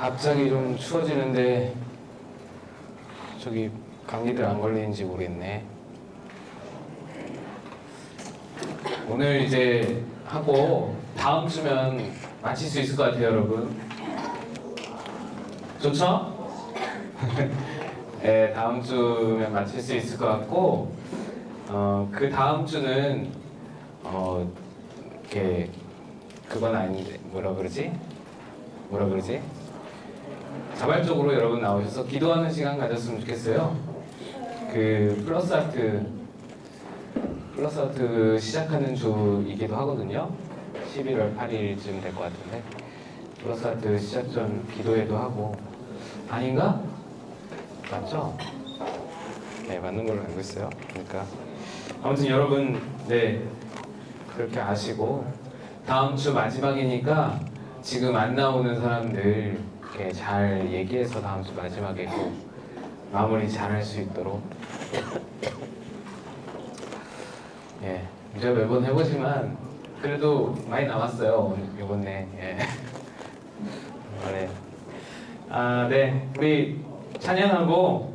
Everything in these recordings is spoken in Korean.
갑자기 좀 추워지는데 저기 감기들 안 걸리는지 모르겠네. 오늘 이제 하고 다음 주면 마칠 수 있을 것 같아요, 여러분. 좋죠? 네, 다음 주면 마칠 수 있을 것 같고, 그 다음 주는 이렇게 그건 아닌데 뭐라 그러지? 자발적으로 여러분 나오셔서 기도하는 시간 가졌으면 좋겠어요. 그 플러스 아트 시작하는 주이기도 하거든요. 11월 8일쯤 될 것 같은데 플러스 아트 시작 전 기도회도 하고. 아닌가? 맞죠? 네, 맞는 걸로 알고 있어요. 그러니까 아무튼 여러분, 네, 그렇게 아시고 다음 주 마지막이니까 지금 안 나오는 사람들 이렇게 잘 얘기해서 다음 주 마지막에 꼭 마무리 잘 할 수 있도록. 예, 제가 매번 해보지만 그래도 많이 남았어요, 이번에. 예. 네. 네, 우리 찬양하고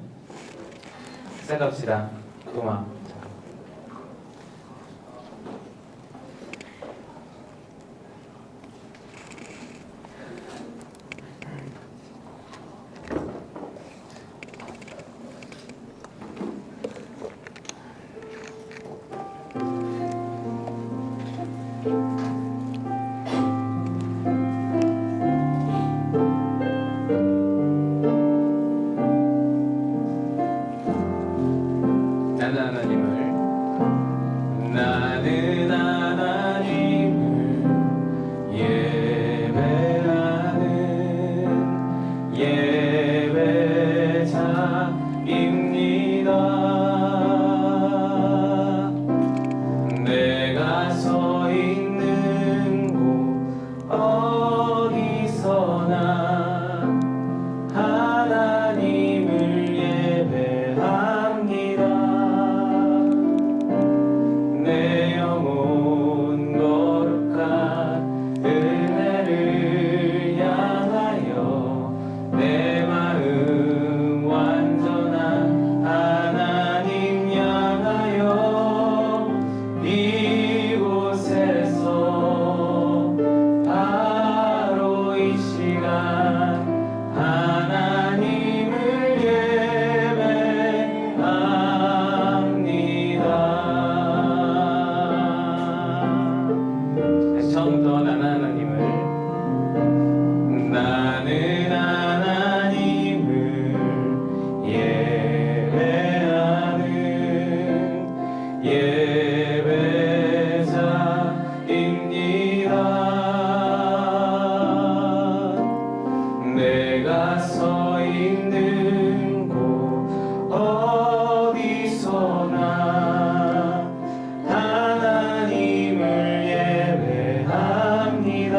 시작합시다. 도마. 나는 하나님을 예배하는 예배자입니다. 내가 서 있는 곳 어디서나 하나님을 예배합니다. 내 영혼 거룩한 은혜를 향하여 내 마음 완전한 하나님 향하여 이곳에서 바로 이 시간 하나님을 예배합니다. 처음부터 나는 하나님을 예배하는 예배자입니다. 내가 서 있는 곳 어디서나 하나님을 예배합니다.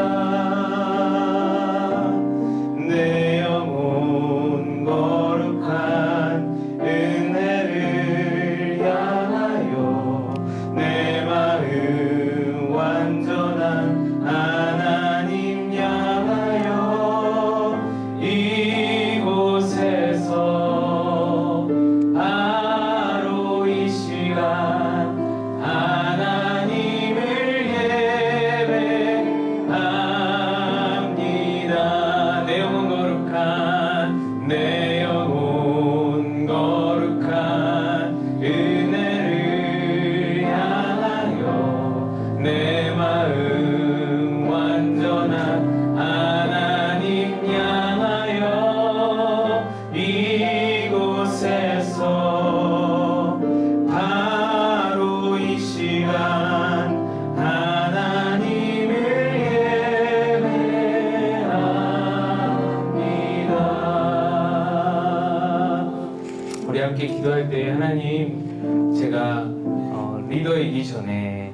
내 영혼 거룩한 은혜를 향하여 내 마음 완전한 하나님 향하여 이곳에서 바로 이 시간 하나님을 예배합니다. 내 영혼 거룩한 은혜를 향하여 내 마음 완전한 하나님 향하여 이곳에서 바로 이 시간 하나님을 예배합니다. 우리 함께 기도할 때 하나님, 제가 리더이기 전에,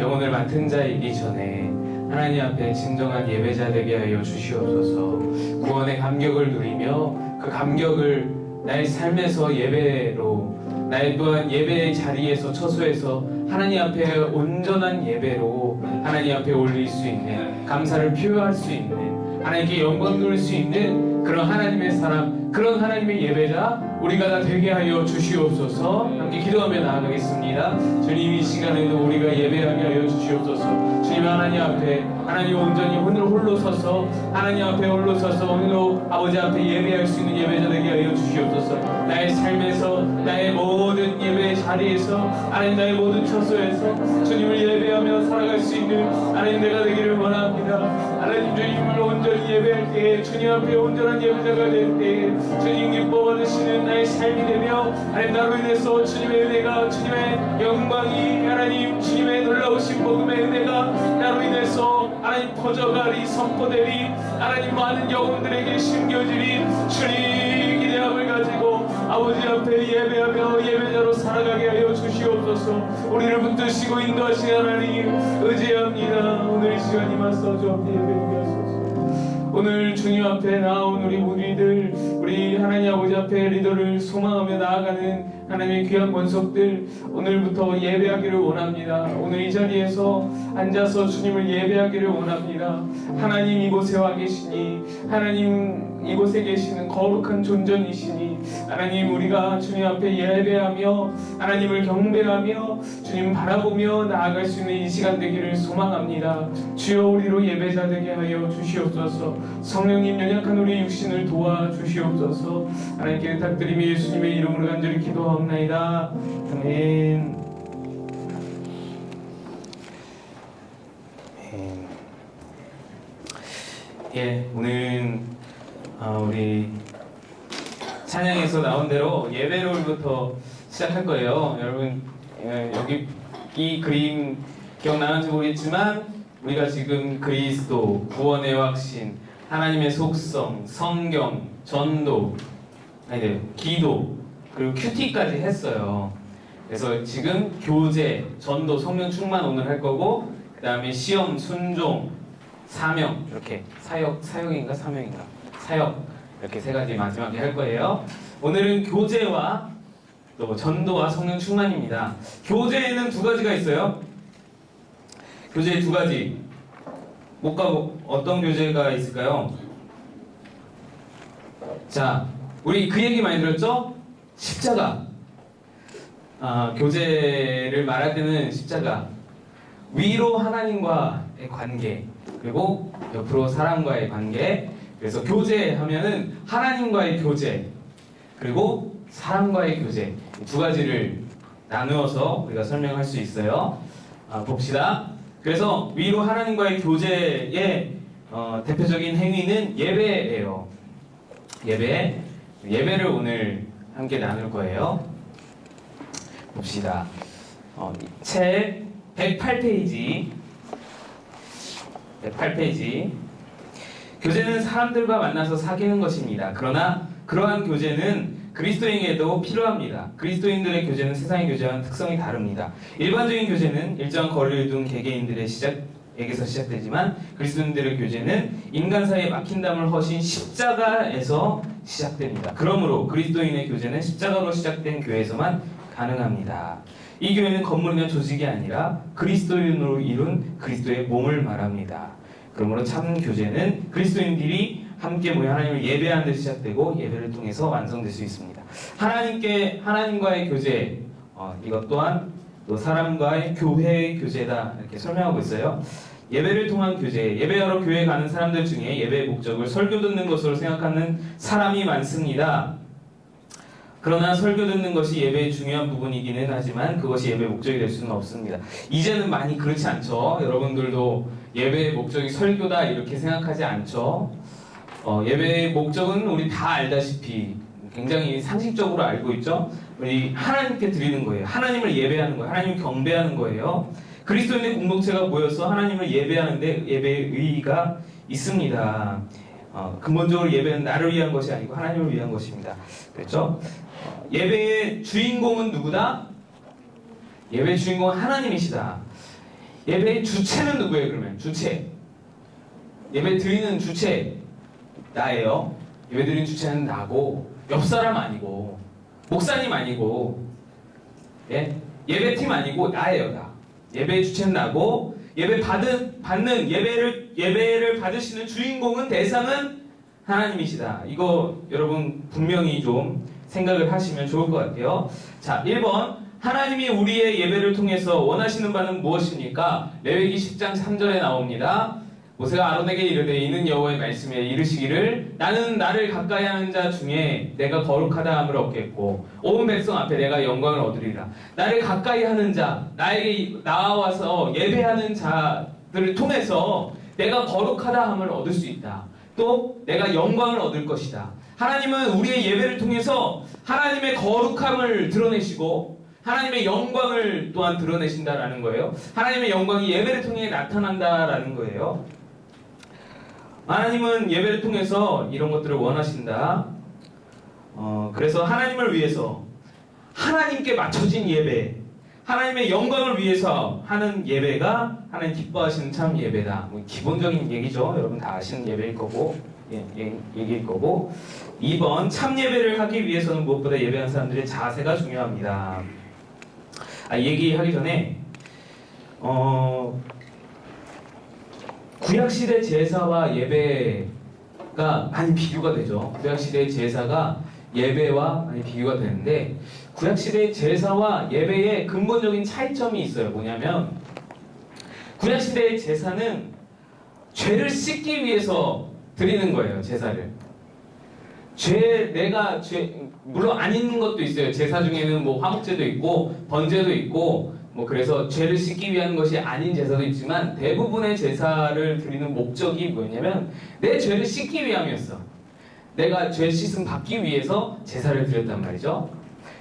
영혼을 맡은 자이기 전에 하나님 앞에 진정한 예배자 되게 하여 주시옵소서. 구원의 감격을 누리며 그 감격을 나의 삶에서 예배로, 나의 또한 예배의 자리에서 처소에서 하나님 앞에 온전한 예배로 하나님 앞에 올릴 수 있는, 감사를 표현할 수 있는 하나님께 영광 돌릴 수 있는 그런 하나님의 사람, 그런 하나님의 예배자 우리가 다 되게 하여 주시옵소서. 함께 기도하며 나아가겠습니다. 주님, 이 시간에도 우리가 예배하게 하여 주시옵소서. 주님, 하나님 앞에 하나님 온전히 오늘 홀로 서서 하나님 앞에 홀로 서서 오늘도 아버지 앞에 예배할 수 있는 예배자 되게 하여 주시옵소서. 나의 삶에서, 나의 모든 예배 자리에서, 하나님 나의 모든 처소에서 주님을 예배하며 살아갈 수 있는 하나님 내가 되기를 원합니다. 하나님, 주님을 온전히 예배할 때에, 주님 앞에 온전한 예배자가 될 때에 주님 기뻐 받으시는 나의 삶이 되며, 하나님 나로 인해서 주님의 은혜가, 주님의 영광이, 하나님 주님의 놀라우신 복음의 은혜가 나로 인해서 하나님 퍼져가리, 선포되리, 하나님 많은 영혼들에게 심겨지리. 주님 기대함을 가지고 아버지 앞에 예배하며 예배자로 살아가게 하여 주시옵소서. 우리를 붙드시고 인도하시는 하나님 의지합니다. 오늘 이 시간 임하사 주 앞에 예배하게 하소서. 오늘 주님 앞에 나온 우리 무리들, 우리 하나님 아버지 앞에 리더를 소망하며 나아가는 하나님의 귀한 권속들, 오늘부터 예배하기를 원합니다. 오늘 이 자리에서 앉아서 주님을 예배하기를 원합니다. 하나님 이곳에 와 계시니, 하나님 이곳에 계시는 거룩한 존전이시니, 하나님 우리가 주님 앞에 예배하며 하나님을 경배하며 주님 바라보며 나아갈 수 있는 이 시간 되기를 소망합니다. 주여, 우리로 예배자 되게 하여 주시옵소서. 성령님, 연약한 우리 육신을 도와 주시옵소서. 하나님께 부탁드리며 예수님의 이름으로 간절히 기도하옵나이다. 아멘. 예, 오늘 우리 찬양에서 나온 대로 예배롤부터 시작할 거예요. 여러분, 여기 이 그림 기억나는지 모르겠지만 우리가 지금 그리스도, 구원의 확신, 하나님의 속성, 성경, 전도, 기도, 그리고 큐티까지 했어요. 그래서 지금 교제, 전도, 성령 충만 오늘 할 거고, 그 다음에 시험, 순종, 사명, 이렇게 사역인가 사명인가? 사역, 이렇게 세 가지 마지막에 할 거예요. 오늘은 교제와 또 전도와 성령 충만입니다. 교제에는 두 가지가 있어요. 교제 두 가지. 어떤 교제가 있을까요? 자, 우리 그 얘기 많이 들었죠? 십자가. 교제를 말할 때는 십자가. 위로 하나님과의 관계, 그리고 옆으로 사람과의 관계. 그래서 교제하면은 하나님과의 교제, 그리고 사람과의 교제, 두 가지를 나누어서 우리가 설명할 수 있어요. 봅시다. 그래서 위로 하나님과의 교제의 대표적인 행위는 예배예요. 예배를 오늘 함께 나눌 거예요. 봅시다. 책 108페이지. 교제는 사람들과 만나서 사귀는 것입니다. 그러나 그러한 교제는 그리스도인에게도 필요합니다. 그리스도인들의 교제는 세상의 교제와는 특성이 다릅니다. 일반적인 교제는 일정한 거리를 둔 개개인들의 시작에서 시작되지만 그리스도인들의 교제는 인간 사이에 막힌 담을 허신 십자가에서 시작됩니다. 그러므로 그리스도인의 교제는 십자가로 시작된 교회에서만 가능합니다. 이 교회는 건물이나 조직이 아니라 그리스도인으로 이룬 그리스도의 몸을 말합니다. 그러므로 참 교제는 그리스도인들이 함께 모여 하나님을 예배하는 데 시작되고 예배를 통해서 완성될 수 있습니다. 하나님과의 교제, 이것 또한 또 사람과의 교회의 교제다, 이렇게 설명하고 있어요. 예배를 통한 교제, 예배하러 교회에 가는 사람들 중에 예배의 목적을 설교 듣는 것으로 생각하는 사람이 많습니다. 그러나 설교 듣는 것이 예배의 중요한 부분이기는 하지만 그것이 예배의 목적이 될 수는 없습니다. 이제는 많이 그렇지 않죠. 여러분들도 예배의 목적이 설교다 이렇게 생각하지 않죠. 예배의 목적은 우리 다 알다시피 굉장히 상식적으로 알고 있죠. 우리 하나님께 드리는 거예요. 하나님을 예배하는 거예요. 하나님을 경배하는 거예요. 그리스도인의 공동체가 모여서 하나님을 예배하는데 예배의 의의가 있습니다. 근본적으로 예배는 나를 위한 것이 아니고 하나님을 위한 것입니다. 그렇죠? 예배의 주인공은 누구다? 예배의 주인공은 하나님이시다. 예배의 주체는 누구예요? 그러면 주체, 예배 드리는 주체 나예요. 예배 드리는 주체는 나고, 옆 사람 아니고, 목사님 아니고, 예배팀 아니고 나예요. 나. 예배의 주체는 나고 받는 예배를 받으시는 주인공은 대상은 하나님이시다. 이거 여러분 분명히 좀 생각을 하시면 좋을 것 같아요. 자, 1번. 하나님이 우리의 예배를 통해서 원하시는 바는 무엇입니까? 레위기 10장 3절에 나옵니다. 모세가 아론에게 이르되 이는 여호와의 말씀에 이르시기를 나는 나를 가까이 하는 자 중에 내가 거룩하다 함을 얻겠고 온 백성 앞에 내가 영광을 얻으리라. 나를 가까이 하는 자, 나에게 나와서 예배하는 자들을 통해서 내가 거룩하다 함을 얻을 수 있다. 또 내가 영광을 얻을 것이다. 하나님은 우리의 예배를 통해서 하나님의 거룩함을 드러내시고 하나님의 영광을 또한 드러내신다라는 거예요. 하나님의 영광이 예배를 통해 나타난다라는 거예요. 하나님은 예배를 통해서 이런 것들을 원하신다. 그래서 하나님을 위해서 하나님께 맞춰진 예배, 하나님의 영광을 위해서 하는 예배가 하나님 기뻐하시는 참 예배다. 뭐 기본적인 얘기죠. 여러분 다 아시는 예배일 거고, 얘기일 거고. 2번 참 예배를 하기 위해서는 무엇보다 예배하는 사람들의 자세가 중요합니다. 얘기하기 전에 구약시대 제사와 예배가 많이 비교가 되죠. 구약시대 제사가 예배와 많이 비교가 되는데 구약시대 제사와 예배의 근본적인 차이점이 있어요. 뭐냐면 구약시대의 제사는 죄를 씻기 위해서 드리는 거예요. 제사를. 물론 안 있는 것도 있어요. 제사 중에는 뭐 화목제도 있고 번제도 있고 뭐 그래서 죄를 씻기 위한 것이 아닌 제사도 있지만 대부분의 제사를 드리는 목적이 뭐냐면 내 죄를 씻기 위함이었어. 내가 죄 씻음 받기 위해서 제사를 드렸단 말이죠.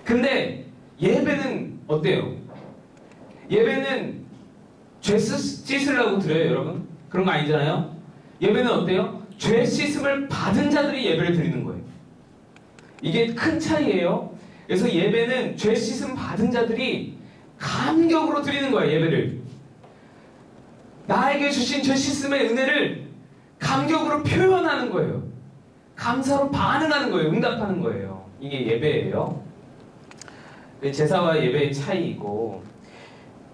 근데 예배는 어때요? 예배는 죄 씻으려고 드려요, 여러분? 그런 거 아니잖아요? 예배는 어때요? 죄 씻음을 받은 자들이 예배를 드리는 거예요. 이게 큰 차이예요. 그래서 예배는 죄 씻음 받은 자들이 감격으로 드리는 거예요. 예배를. 나에게 주신 죄 씻음의 은혜를 감격으로 표현하는 거예요. 감사로 반응하는 거예요. 응답하는 거예요. 이게 예배예요. 제사와 예배의 차이이고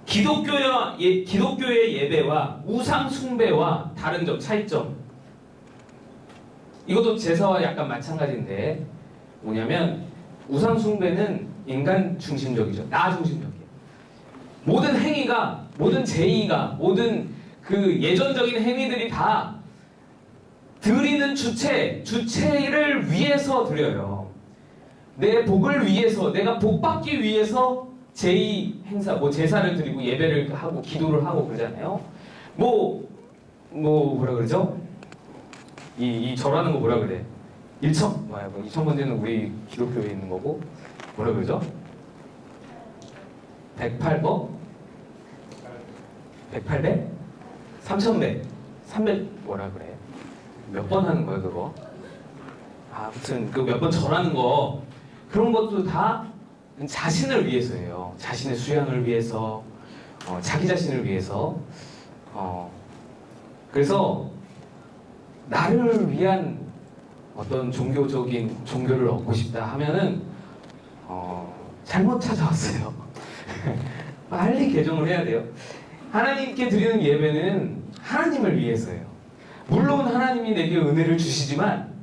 기독교의 예배와 우상 숭배와 다른 점, 차이점. 이것도 제사와 약간 마찬가지인데 뭐냐면 우상 숭배는 인간 중심적이죠. 나 중심적이에요. 모든 행위가, 모든 제의가, 모든 그 예전적인 행위들이 다 드리는 주체를 위해서 드려요. 내 복을 위해서, 내가 복 받기 위해서 제의 행사, 뭐 제사를 드리고 예배를 하고 기도를 하고 그러잖아요. 뭐라 그러죠? 이 절하는 거 뭐라 그래? 2000번째는 우리 기독교에 있는 거고 뭐라 그러죠? 108번? 108배? 3000배? 300 뭐라 그래? 몇 번 하는 거예요 그거? 아무튼 그 몇 번 절하는 거 그런 것도 다 자신을 위해서예요. 자신의 수양을 위해서, 자기 자신을 위해서. 그래서 나를 위한 어떤 종교를 얻고 싶다 하면은 잘못 찾아왔어요. 빨리 개종을 해야 돼요. 하나님께 드리는 예배는 하나님을 위해서예요. 물론 하나님이 내게 은혜를 주시지만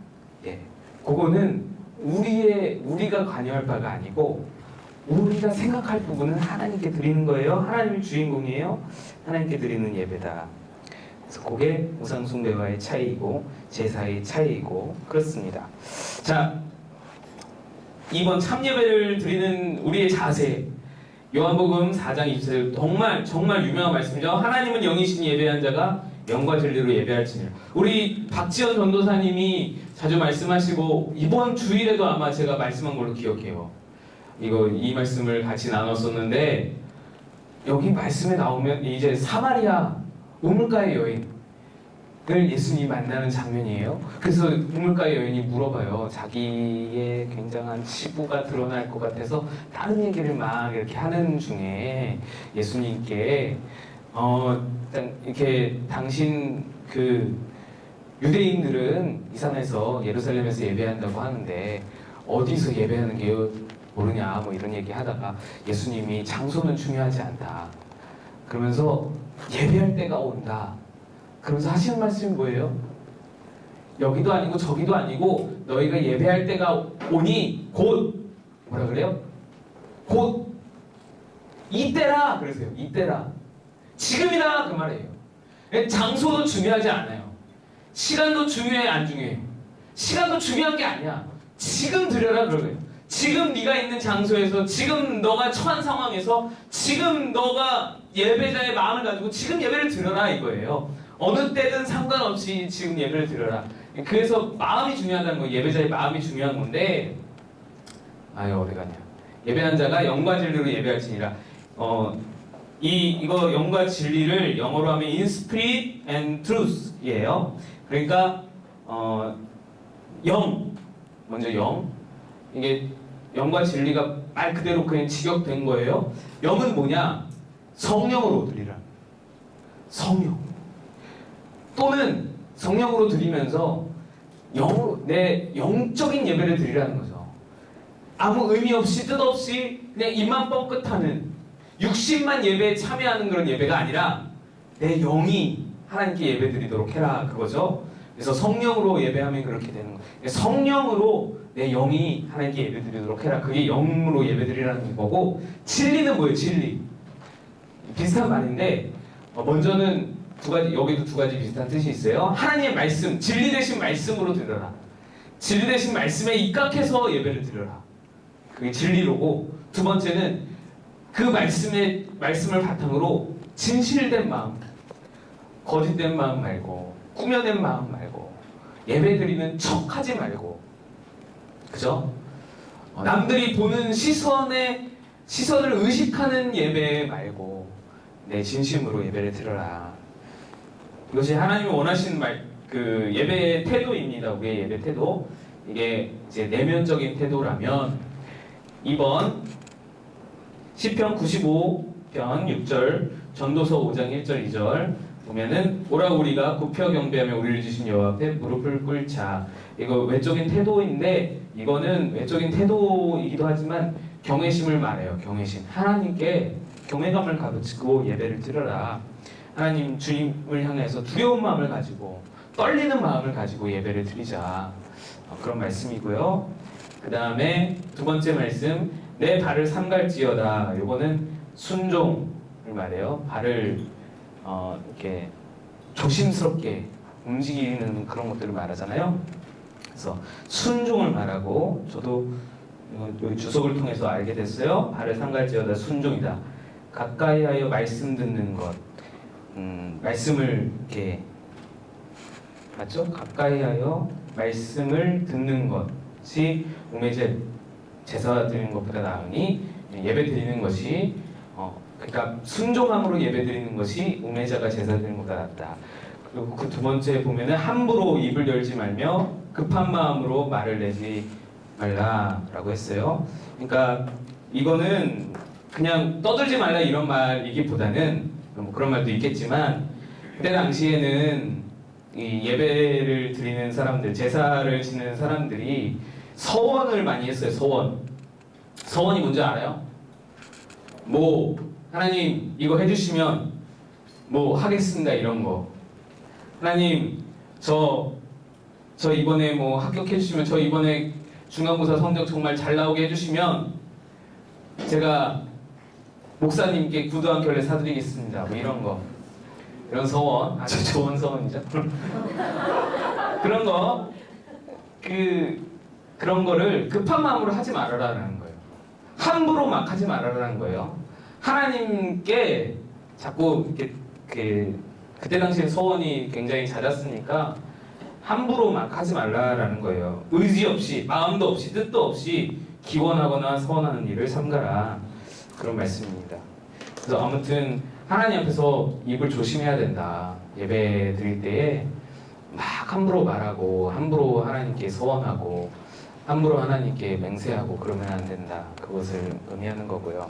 그거는 우리가 관여할 바가 아니고 우리가 생각할 부분은 하나님께 드리는 거예요. 하나님이 주인공이에요. 하나님께 드리는 예배다. 그래서 그게 우상 숭배와의 차이이고 제사의 차이이고 그렇습니다. 자, 2번 참 예배를 드리는 우리의 자세. 요한복음 4장 20절 정말 유명한 말씀이죠. 하나님은 영이시니 예배한 자가 영과 진리로 예배할지니라. 우리 박지연 전도사님이 자주 말씀하시고 이번 주일에도 아마 제가 말씀한 걸로 기억해요. 이 말씀을 같이 나눴었는데 여기 말씀에 나오면 이제 사마리아 우물가의 여인을 예수님이 만나는 장면이에요. 그래서 우물가의 여인이 물어봐요. 자기의 굉장한 치부가 드러날 것 같아서 다른 얘기를 막 이렇게 하는 중에 예수님께 이렇게 당신 그 유대인들은 이 산에서 예루살렘에서 예배한다고 하는데 어디서 예배하는 게 모르냐 뭐 이런 얘기 하다가 예수님이 장소는 중요하지 않다. 그러면서 예배할 때가 온다. 그러면서 하시는 말씀이 뭐예요? 여기도 아니고 저기도 아니고 너희가 예배할 때가 오니 곧 뭐라 그래요? 곧 이때라 그러세요. 이때라. 지금이다 그 말이에요. 장소도 중요하지 않아요. 시간도 중요해 안 중요해요? 시간도 중요한 게 아니야. 지금 드려라 그러래요. 지금 네가 있는 장소에서 지금 너가 처한 상황에서 지금 너가 예배자의 마음을 가지고 지금 예배를 드려라 이거예요. 어느 때든 상관없이 지금 예배를 드려라. 그래서 마음이 중요하다는 거예요. 예배자의 마음이 중요한 건데 아유 어디 갔냐. 예배한 자가 영과 진리로 예배할지니라. 이거 영과 진리를 영어로 하면 in spirit and truth예요. 그러니까 영 먼저 영 이게 영과 진리가 말 그대로 그냥 직역된 거예요. 영은 뭐냐? 성령으로 드리라. 성령 또는 성령으로 드리면서 내 영적인 예배를 드리라는 거죠. 아무 의미 없이 뜻 없이 그냥 입만 뻥끗하는 육신만 예배에 참여하는 그런 예배가 아니라 내 영이 하나님께 예배 드리도록 해라 그거죠. 그래서 성령으로 예배하면 그렇게 되는 거예요. 성령으로 내 영이 하나님께 예배 드리도록 해라. 그게 영으로 예배 드리라는 거고 진리는 뭐예요? 진리. 비슷한 말인데 먼저는 두 가지 여기도 두 가지 비슷한 뜻이 있어요. 하나님의 말씀, 진리 대신 말씀으로 드려라. 진리 대신 말씀에 입각해서 예배를 드려라. 그게 진리로고 두 번째는 그 말씀을 바탕으로 진실된 마음, 거짓된 마음 말고 꾸며낸 마음 말고 예배드리는 척하지 말고 그죠? 남들이 보는 시선을 의식하는 예배 말고 내 진심으로 예배를 드려라. 이것이 하나님이 원하시는 그 예배의 태도입니다. 우리의 예배 태도. 이게 이제 내면적인 태도라면 2번 시편 95편 6절 전도서 5장 1절 2절 보면은 오라 우리가 굽혀 경배하며 우리를 주신 여호와 앞에 무릎을 꿇자. 이거 외적인 태도인데 이거는 외적인 태도이기도 하지만 경외심을 말해요. 경외심. 하나님께 경외감을 가지고 예배를 드려라. 하나님 주님을 향해서 두려운 마음을 가지고 떨리는 마음을 가지고 예배를 드리자. 그런 말씀이고요. 그 다음에 두 번째 말씀 내 발을 삼갈지어다. 이거는 순종을 말해요. 발을 이렇게 조심스럽게 움직이는 그런 것들을 말하잖아요. 그래서 순종을 말하고 저도 여기 주석을 통해서 알게 됐어요. 발을 삼갈지어다 순종이다. 가까이하여 말씀 듣는 것. 말씀을 이렇게 맞죠? 가까이하여 말씀을 듣는 것이 우매제 제사 드리는 것보다 나으니 예배 드리는 것이 그러니까 순종함으로 예배 드리는 것이 우매자가 제사 드리는 것보다 낫다. 그리고 그 두 번째 보면은 함부로 입을 열지 말며 급한 마음으로 말을 내지 말라라고 했어요. 그러니까 이거는 그냥 떠들지 말라 이런 말이기보다는 뭐 그런 말도 있겠지만 그때 당시에는 이 예배를 드리는 사람들, 제사를 지내는 사람들이 서원을 많이 했어요. 서원이 뭔지 알아요? 뭐 하나님 이거 해주시면 뭐 하겠습니다 이런 거. 하나님 저 이번에 뭐 합격해주시면 저 이번에 중간고사 성적 정말 잘 나오게 해주시면 제가 목사님께 구두 한 켤레 사드리겠습니다. 뭐 이런 거. 이런 서원 아주 좋은 서원이죠. 그런 거 그런 거를 급한 마음으로 하지 말아라라는 거예요. 함부로 막 하지 말아라는 거예요. 하나님께 자꾸 이렇게 그때 당시에 서원이 굉장히 잦았으니까 함부로 막 하지 말라라는 거예요. 의지 없이 마음도 없이 뜻도 없이 기원하거나 서원하는 일을 삼가라. 그런 말씀입니다. 그래서 아무튼 하나님 앞에서 입을 조심해야 된다. 예배 드릴 때에 막 함부로 말하고 함부로 하나님께 서원하고 함부로 하나님께 맹세하고 그러면 안 된다. 그것을 의미하는 거고요.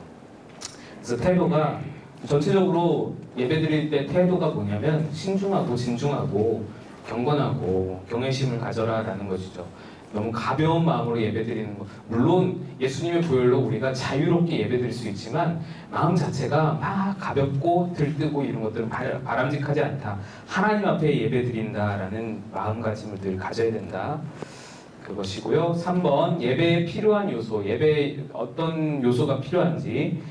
그래서 태도가 전체적으로 예배 드릴 때 태도가 뭐냐면 신중하고 진중하고 경건하고 경외심을 가져라라는 것이죠. 너무 가벼운 마음으로 예배드리는 것. 물론 예수님의 보혈로 우리가 자유롭게 예배드릴 수 있지만 마음 자체가 막 가볍고 들뜨고 이런 것들은 바람직하지 않다. 하나님 앞에 예배드린다라는 마음가짐을 늘 가져야 된다. 그것이고요. 3번 예배에 필요한 요소, 예배에 어떤 요소가 필요한지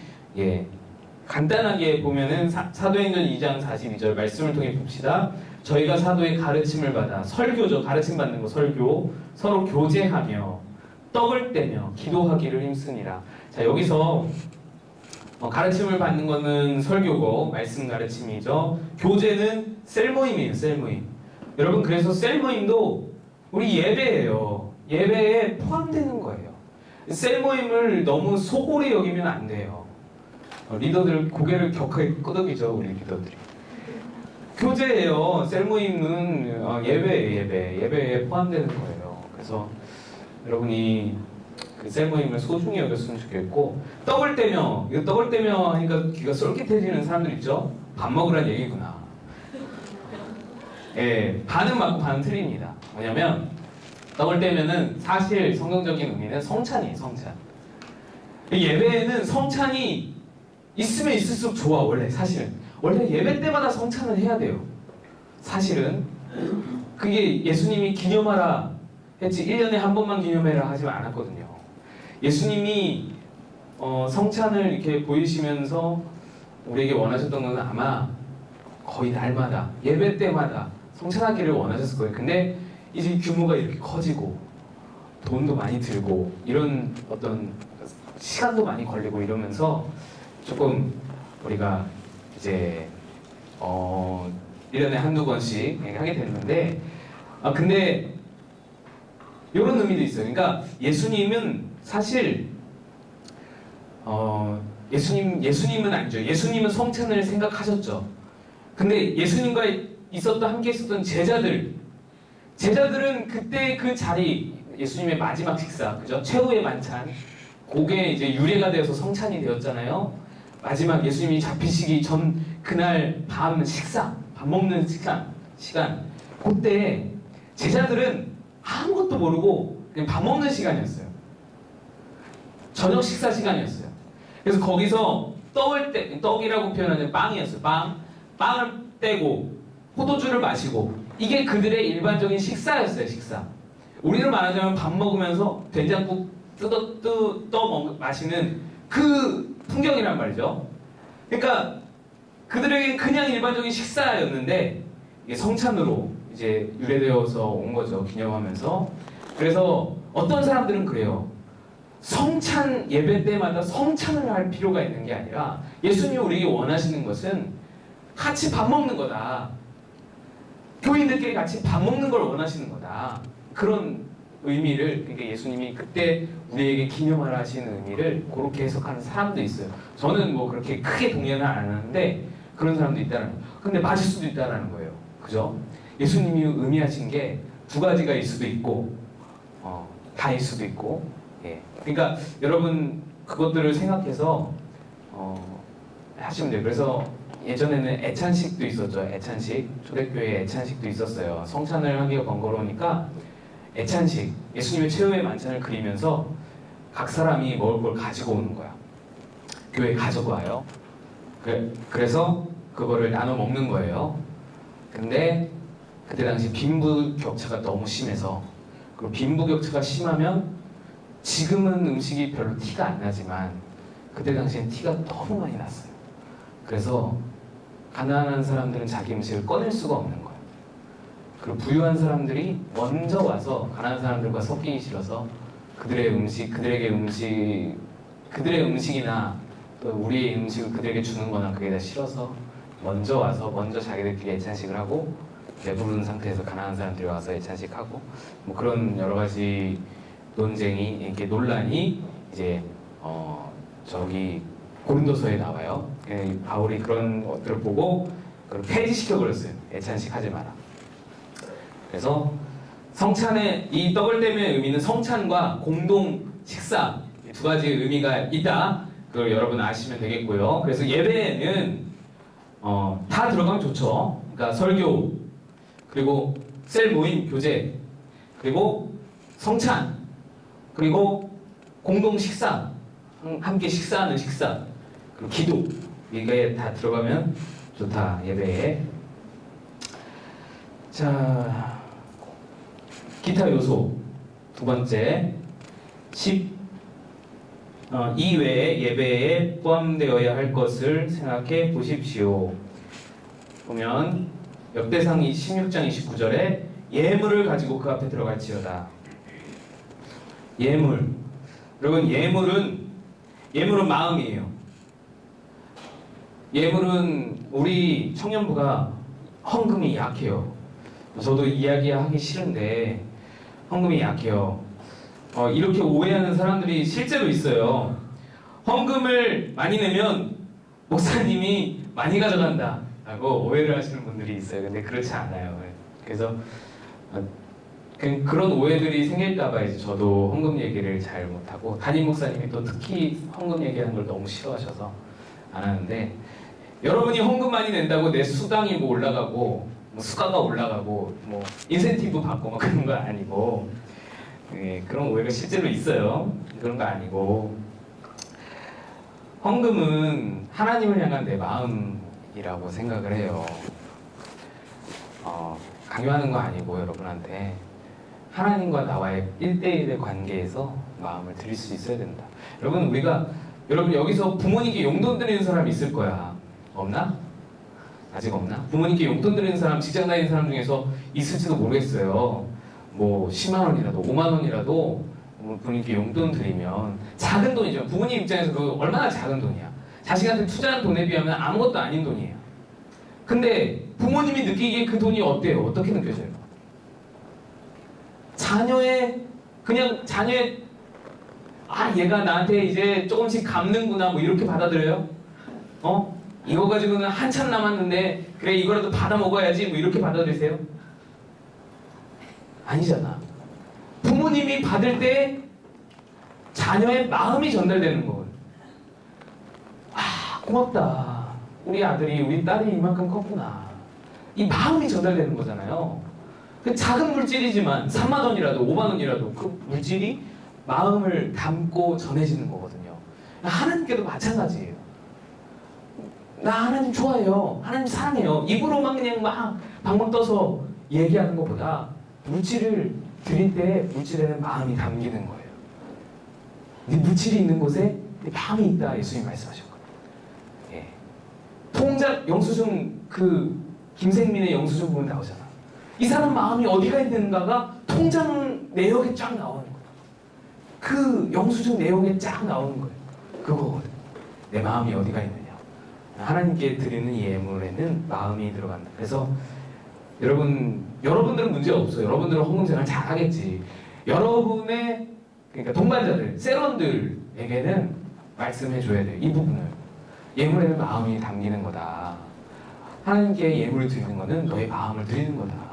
간단하게 보면은 사도행전 2장 42절 말씀을 통해 봅시다. 저희가 사도의 가르침을 받아 설교죠. 가르침 받는 거 설교. 서로 교제하며 떡을 떼며 기도하기를 힘쓰니라. 자, 여기서 가르침을 받는 거는 설교고 말씀 가르침이죠. 교제는 셀모임이에요. 셀모임. 여러분 그래서 셀모임도 우리 예배예요. 예배에 포함되는 거예요. 셀모임을 너무 소홀히 여기면 안 돼요. 리더들 고개를 격하게 끄덕이죠. 우리 리더들이. 교제예요. 셀모임은 예배에 포함되는 거예요. 그래서 여러분이 그 셀모임을 소중히 여겼으면 좋겠고 떡을 떼며 이거 떡을 떼며 하니까 귀가 쏠깃해지는 사람들 있죠. 밥 먹으란 얘기구나. 반은 맞고 반은 틀립니다. 뭐냐면 떡을 떼면은 사실 성경적인 의미는 성찬이에요. 성찬. 예배에는 성찬이 있으면 있을수록 좋아. 원래 사실은 원래 예배 때마다 성찬을 해야 돼요. 사실은 그게 예수님이 기념하라 했지 1년에 한 번만 기념해라 하지 않았거든요. 예수님이 성찬을 이렇게 보이시면서 우리에게 원하셨던 것은 아마 거의 날마다 예배 때마다 성찬하기를 원하셨을 거예요. 근데 이제 규모가 이렇게 커지고 돈도 많이 들고 이런 어떤 시간도 많이 걸리고 이러면서 조금 우리가 이제 1년에 한두 번씩 하게 됐는데 근데 이런 의미도 있어요. 그러니까 예수님은 사실 예수님은 아니죠. 예수님은 성찬을 생각하셨죠. 근데 예수님과 함께 있었던 제자들은 그때 그 자리 예수님의 마지막 식사, 그죠? 최후의 만찬, 그게 이제 유래가 되어서 성찬이 되었잖아요. 마지막 예수님이 잡히시기 전 그날 밤 식사, 밥 먹는 시간, 그때 제자들은 아무것도 모르고 그냥 밥 먹는 시간이었어요. 저녁 식사 시간이었어요. 그래서 거기서 떡이라고 표현하는 빵이었어요. 빵을 떼고 포도주를 마시고 이게 그들의 일반적인 식사였어요. 식사. 우리로 말하자면 밥 먹으면서 된장국 마시는 그 풍경이란 말이죠. 그러니까 그들에게 그냥 일반적인 식사였는데 이게 성찬으로 이제 유래되어서 온 거죠. 기념하면서. 그래서 어떤 사람들은 그래요. 성찬 예배 때마다 성찬을 할 필요가 있는 게 아니라 예수님이 우리에게 원하시는 것은 같이 밥 먹는 거다. 교인들끼리 같이 밥 먹는 걸 원하시는 거다. 그런 의미를, 그러니까 예수님이 그때 우리에게 기념하라 하시는 의미를 그렇게 해석하는 사람도 있어요. 저는 뭐 그렇게 크게 동의는 안 하는데 그런 사람도 있다는 거예요. 근데 맞을 수도 있다는 거예요. 그죠? 예수님이 의미하신 게 두 가지가 일 수도 있고 다일 수도 있고 그러니까 여러분 그것들을 생각해서 하시면 돼요. 그래서 예전에는 애찬식도 있었죠. 애찬식. 초대교회에 애찬식도 있었어요. 성찬을 하기가 번거로우니까 애찬식, 예수님의 최후의 만찬을 그리면서 각 사람이 먹을 걸 가지고 오는 거야. 교회에 가지고 와요. 그래서 그거를 나눠 먹는 거예요. 근데 그때 당시 빈부격차가 너무 심해서, 그리고 빈부격차가 심하면 지금은 음식이 별로 티가 안 나지만 그때 당시엔 티가 너무 많이 났어요. 그래서 가난한 사람들은 자기 음식을 꺼낼 수가 없는 거예요. 그리고 부유한 사람들이 먼저 와서 가난한 사람들과 섞이기 싫어서 그들의 음식이나 또 우리의 음식을 그들에게 주는 거나 그게 다 싫어서 먼저 와서 먼저 자기들끼리 애찬식을 하고 배부른 상태에서 가난한 사람들이 와서 애찬식하고 뭐 그런 여러 가지 논쟁이, 이렇게 논란이 이제 저기 고린도서에 나와요. 바울이 그런 것들을 보고 그걸 폐지시켜 버렸어요. 애찬식 하지 마라. 그래서 성찬의 이 떡을 떼면 의미는 성찬과 공동 식사 두 가지 의미가 있다. 그걸 여러분 아시면 되겠고요. 그래서 예배에는 다 들어가면 좋죠. 그러니까 설교, 그리고 셀 모임 교제, 그리고 성찬, 그리고 공동 식사, 함께 식사하는 식사, 그리고 기도, 이게 다 들어가면 좋다, 예배에. 자, 기타 요소 두 번째, 12외에 예배에 포함되어야 할 것을 생각해 보십시오. 보면 역대상 16장 29절에 예물을 가지고 그 앞에 들어갈지어다. 예물. 여러분, 예물은 마음이에요. 예물은 우리 청년부가 헌금이 약해요. 저도 이야기하기 싫은데 헌금이 약해요. 이렇게 오해하는 사람들이 실제로 있어요. 헌금을 많이 내면 목사님이 많이 가져간다 라고 오해를 하시는 분들이 있어요. 근데 그렇지 않아요. 그래서 그런 오해들이 생길까봐 이제 저도 헌금 얘기를 잘 못하고, 담임 목사님이 또 특히 헌금 얘기하는 걸 너무 싫어하셔서 안 하는데, 여러분이 헌금 많이 낸다고 내 수당이 뭐 올라가고 뭐 수가가 올라가고 뭐 인센티브 받고 막 그런 거 아니고, 그런 오해가 실제로 있어요. 그런 거 아니고, 헌금은 하나님을 향한 내 마음이라고 생각을 해요. 강요하는 거 아니고 여러분한테 하나님과 나와의 1대1의 관계에서 마음을 드릴 수 있어야 된다. 여러분 여기서 부모님께 용돈 드리는 사람 있을 거야. 없나? 아직 없나? 부모님께 용돈 드리는 사람, 직장 다니는 사람 중에서 있을지도 모르겠어요. 뭐 10만 원이라도 5만 원이라도 부모님께 용돈 드리면 작은 돈이죠. 부모님 입장에서 그 얼마나 작은 돈이야. 자식한테 투자한 돈에 비하면 아무것도 아닌 돈이에요. 근데 부모님이 느끼기에 그 돈이 어때요? 어떻게 느껴져요? 자녀의 얘가 나한테 이제 조금씩 갚는구나 뭐 이렇게 받아들여요? 이거 가지고는 한참 남았는데 그래 이거라도 받아 먹어야지 뭐 이렇게 받아들이세요? 아니잖아. 부모님이 받을 때 자녀의 마음이 전달되는 거예요. 고맙다. 우리 아들이, 우리 딸이 이만큼 컸구나. 이 마음이 전달되는 거잖아요. 그 작은 물질이지만 3만 원이라도 5만 원이라도 그 물질이 마음을 담고 전해지는 거거든요. 하나님께도 마찬가지예요. 나 하나님 좋아해요. 하나님 사랑해요. 입으로만 그냥 막 방방 떠서 얘기하는 것보다 물질을 드릴 때 물질에는 마음이 담기는 거예요. 네 물질이 있는 곳에 네 마음이 있다, 예수님 말씀하셨거든요. 예. 통작 영수증, 김생민의 영수증 보면 나오잖아. 이 사람 마음이 어디가 있는가가 통장 내역에 쫙 나오는 거예요. 그 영수증 내용에 쫙 나오는 거예요. 그거거든. 내 마음이 어디가 있느냐. 하나님께 드리는 예물에는 마음이 들어간다. 그래서 여러분들은 문제 없어요. 여러분들은 헌금 생활 잘하겠지. 여러분의 그러니까 동반자들, 세런들에게는 말씀해줘야 돼요. 이 부분을. 예물에는 마음이 담기는 거다. 하나님께 예물을 드리는 거는 너의 마음을 드리는 거다.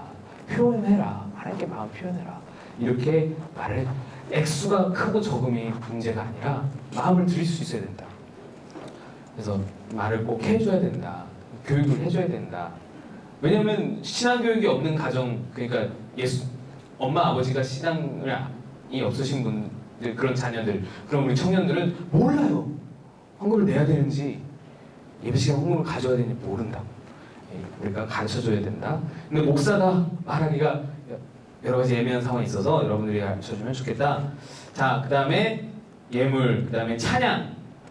표현해라. 하나님께 마음 표현해라. 이렇게 말을 해. 액수가 크고 적음이 문제가 아니라 마음을 드릴 수 있어야 된다. 그래서 말을 꼭 해줘야 된다. 교육을 해줘야 된다. 왜냐면 신앙교육이 없는 가정, 그러니까 엄마 아버지가 신앙이 없으신 분들, 그런 자녀들, 그럼 우리 청년들은 몰라요. 헌금을 내야 되는지, 예배 시간 헌금을 가져야 되는지 모른다고. 우리가 가르쳐줘야 된다. 근데 목사가 말하기가 여러 가지 애매한 상황이 있어서 여러분들이 가르쳐주면 좋겠다. 자, 그 다음에 예물, 그 다음에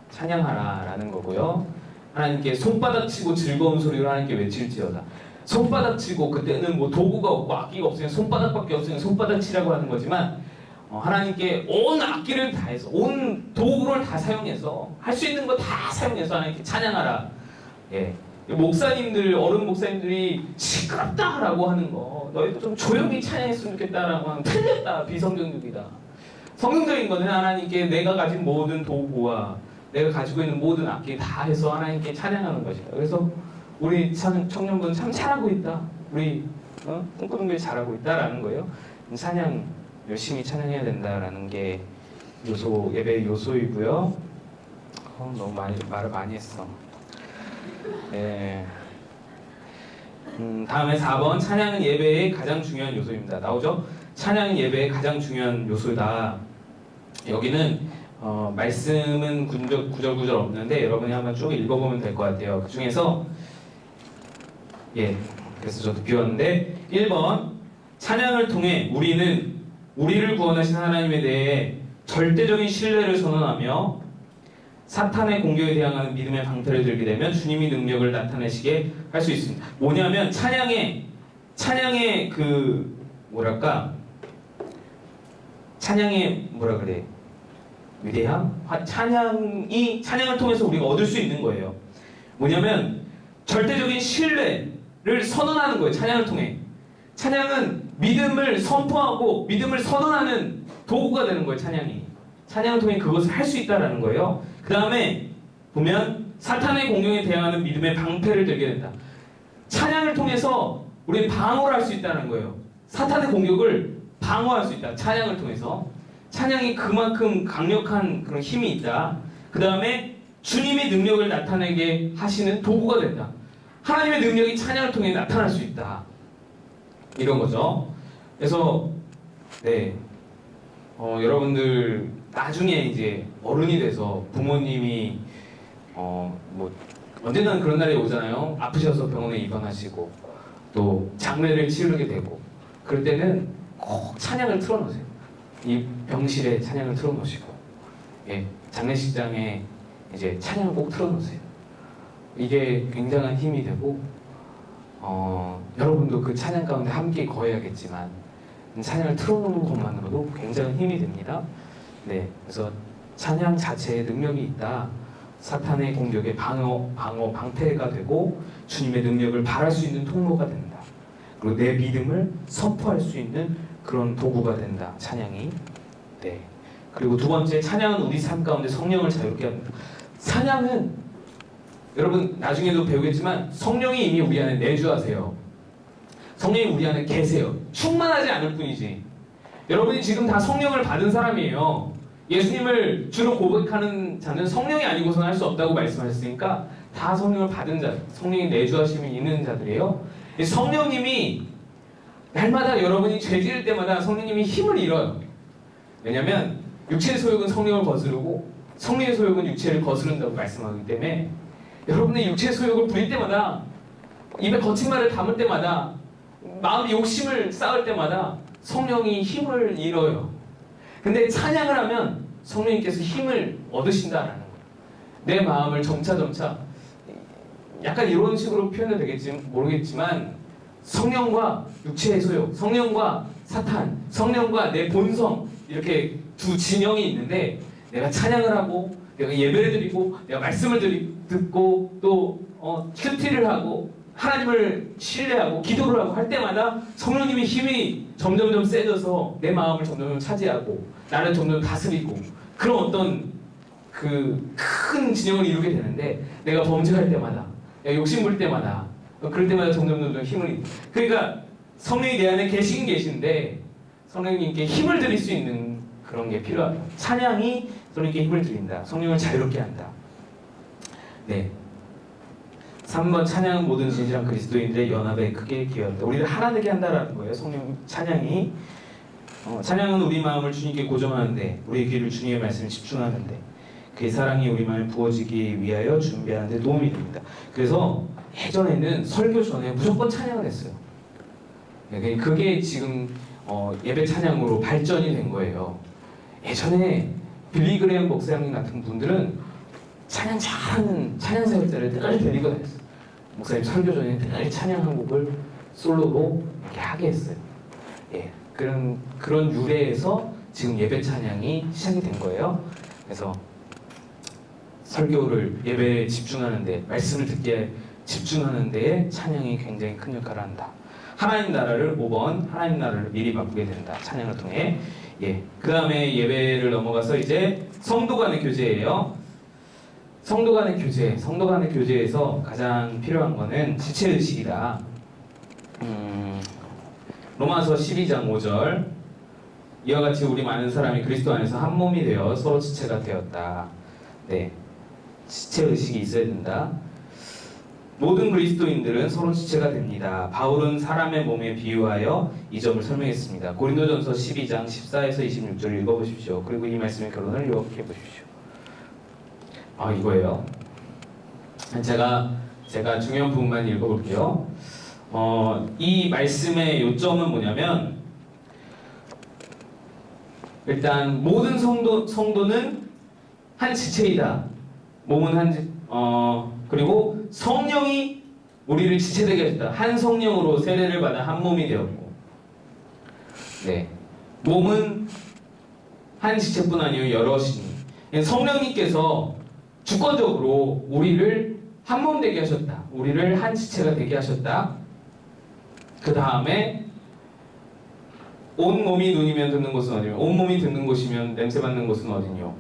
찬양하라라는 거고요. 하나님께 손바닥 치고 즐거운 소리로 하나님께 외칠지어다. 손바닥 치고, 그때는 뭐 도구가 없고 악기가 없으면 손바닥밖에 없으면 손바닥 치라고 하는 거지만, 하나님께 온 악기를 다해서, 온 도구를 다 사용해서, 할 수 있는 거 다 사용해서 하나님께 찬양하라. 예. 목사님들, 어른 목사님들이 시끄럽다라고 하는 거, 너희도 좀 조용히 찬양했으면 좋겠다라고 하면 틀렸다, 비성경적이다. 성경적인 거는 하나님께 내가 가진 모든 도구와 내가 가지고 있는 모든 악기 다 해서 하나님께 찬양하는 것이다. 그래서 우리 청년분 참 잘하고 있다. 우리 꿈꾸는 게 잘하고 있다라는 거예요. 찬양 열심히 찬양해야 된다라는 게 예배 요소이고요. 너무 말을 많이 했어. 네. 다음에 4번 찬양은 예배의 가장 중요한 요소입니다. 나오죠? 찬양은 예배의 가장 중요한 요소다. 여기는 말씀은 구절구절 없는데 여러분이 한번 쭉 읽어보면 될 것 같아요. 그 중에서 그래서 저도 비웠는데 1번 찬양을 통해 우리는 우리를 구원하신 하나님에 대해 절대적인 신뢰를 선언하며 사탄의 공격에 대항하는 믿음의 방패를 들게 되면 주님이 능력을 나타내시게 할 수 있습니다. 뭐냐면 찬양의 그 찬양의 뭐라 그래? 위대함? 찬양을 통해서 우리가 얻을 수 있는 거예요. 뭐냐면 절대적인 신뢰를 선언하는 거예요. 찬양을 통해. 찬양은 믿음을 선포하고 믿음을 선언하는 도구가 되는 거예요. 찬양을 통해 그것을 할 수 있다라는 거예요. 그 다음에 보면 사탄의 공격에 대항하는 믿음의 방패를 들게 된다. 찬양을 통해서 우리는 방어를 할 수 있다는 거예요. 사탄의 공격을 방어할 수 있다. 찬양을 통해서. 찬양이 그만큼 강력한 그런 힘이 있다. 그 다음에 주님의 능력을 나타내게 하시는 도구가 된다. 하나님의 능력이 찬양을 통해 나타날 수 있다. 이런 거죠. 그래서 여러분들 나중에 이제 어른이 돼서 부모님이 언젠가는 그런 날이 오잖아요. 아프셔서 병원에 입원하시고 또 장례를 치르게 되고 그럴 때는 꼭 찬양을 틀어놓으세요. 이 병실에 찬양을 틀어놓으시고 장례식장에 이제 찬양을 꼭 틀어놓으세요. 이게 굉장한 힘이 되고 여러분도 그 찬양 가운데 함께 거해야겠지만 찬양을 틀어놓는 것만으로도 굉장한 힘이 됩니다. 그래서 찬양 자체에 능력이 있다. 사탄의 공격에 방패가 되고 주님의 능력을 발할 수 있는 통로가 된다. 그리고 내 믿음을 선포할 수 있는 그런 도구가 된다. 찬양이. 그리고 두 번째, 찬양은 우리 삶 가운데 성령을 자유롭게 합니다. 찬양은 여러분 나중에도 배우겠지만 성령이 이미 우리 안에 내주하세요. 성령이 우리 안에 계세요. 충만하지 않을 뿐이지. 여러분이 지금 다 성령을 받은 사람이에요. 예수님을 주로 고백하는 자는 성령이 아니고서는 할 수 없다고 말씀하셨으니까 다 성령을 받은 자, 성령이 내주하심이 있는 자들이에요. 성령님이 날마다 여러분이 죄 지을 때마다 성령님이 힘을 잃어요. 왜냐하면 육체의 소욕은 성령을 거스르고 성령의 소욕은 육체를 거스른다고 말씀하기 때문에 여러분의 육체의 소욕을 부릴 때마다 입에 거친 말을 담을 때마다 마음의 욕심을 쌓을 때마다 성령이 힘을 잃어요. 근데 찬양을 하면 성령님께서 힘을 얻으신다라는 거예요. 내 마음을 점차 약간 이런 식으로 표현은 되겠지 모르겠지만 성령과 육체의 소욕, 성령과 사탄, 성령과 내 본성 이렇게 두 진영이 있는데 내가 찬양을 하고 내가 예배를 드리고 내가 말씀을 듣고 또 큐티를 하고 하나님을 신뢰하고 기도를 하고 할 때마다 성령님의 힘이 점점 세져서 내 마음을 점점 차지하고 나를 점점 다스리고 그런 어떤 그 큰 진영을 이루게 되는데 내가 범죄할 때마다 내가 욕심 부릴 때마다 그럴 때마다 점점 힘을 잃고 그러니까 성령이 내 안에 계시긴 계신데 성령님께 힘을 드릴 수 있는 그런 게 필요하다. 찬양이 성령님께 힘을 드린다. 성령을 자유롭게 한다. 3번 찬양은 모든 진실한 그리스도인들의 연합에 크게 기여한다. 우리를 하나 되게 한다라는 거예요. 성령 찬양이 찬양은 우리 마음을 주님께 고정하는데 우리의 귀를 주님의 말씀에 집중하는데 그의 사랑이 우리 마음에 부어지기 위하여 준비하는 데 도움이 됩니다. 그래서 예전에는 설교 전에 무조건 찬양을 했어요. 그게 지금 예배 찬양으로 발전이 된 거예요. 예전에 빌리 그레이엄 목사님 같은 분들은 찬양 잘하는 찬양 사역자를 늘 데리고 다녔어요. 목사님 설교 전에 늘 찬양 한 곡을 솔로로 이렇게 하게 했어요. 그런 유래에서 지금 예배 찬양이 시작이 된 거예요. 그래서 설교를 예배에 집중하는데 말씀을 듣게 집중하는 데에 찬양이 굉장히 큰 역할을 한다. 하나님 나라를 5번 하나님 나라를 미리 바꾸게 된다. 찬양을 통해. 그 다음에 예배를 넘어가서 이제 성도 간의 교제예요. 성도 간의 교제에서 가장 필요한 거는 지체의식이다. 로마서 12장 5절 이와 같이 우리 많은 사람이 그리스도 안에서 한 몸이 되어 서로 지체가 되었다. 지체의식이 있어야 된다. 모든 그리스도인들은 서로 지체가 됩니다. 바울은 사람의 몸에 비유하여 이 점을 설명했습니다. 고린도전서 12장 14에서 26절을 읽어보십시오. 그리고 이 말씀의 결론을 요약해 보십시오. 이거예요. 제가 중요한 부분만 읽어볼게요. 이 말씀의 요점은 뭐냐면, 일단 모든 성도는 한 지체이다. 몸은 그리고 성령이 우리를 지체되게 하셨다. 한 성령으로 세례를 받아 한 몸이 되었고, 네, 몸은 한 지체뿐 아니요 여럿이니 성령님께서 주권적으로 우리를 한 몸 되게 하셨다. 우리를 한 지체가 되게 하셨다. 그 다음에 온 몸이 눈이면 듣는 곳은 어디요? 온 몸이 듣는 곳이면 냄새 맡는 곳은 어디뇨?